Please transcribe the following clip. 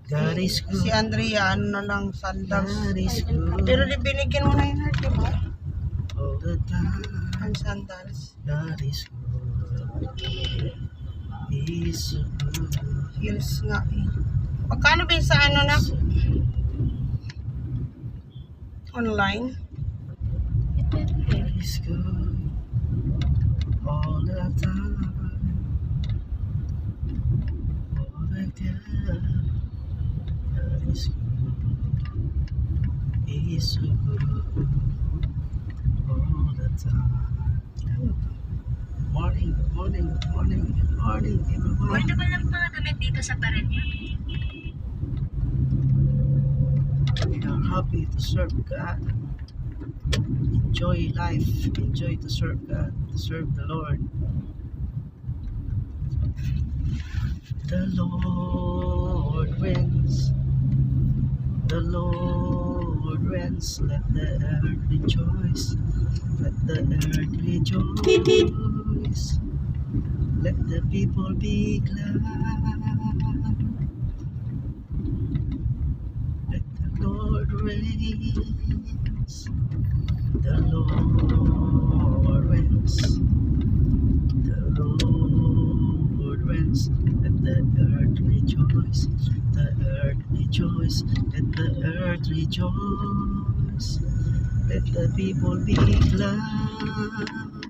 God is good. Si Andrea, ano na lang, sandals. God is good. Pero binigyan mo na yun, di ba? All the time. Ang sandals. God is good. He's so good. Heels nga eh. Magkano ba yung sa ano na? Online? God is good. All the time. All the time. God is good. He's so good. All the time. Morning, morning, morning, morning, everyone. Pwede ba lang mga damit dito sa Parañaque? We are happy to serve God. Enjoy life. Enjoy to serve God. To serve the Lord. The Lord reigns. The Lord reigns. Let the earth rejoice. Let the earth rejoice. Let the people be glad. Let the Lord reigns. The Lord reigns. The Lord reigns. Let the earth rejoice. The earth rejoice. Let the earth rejoice. Let the people be glad.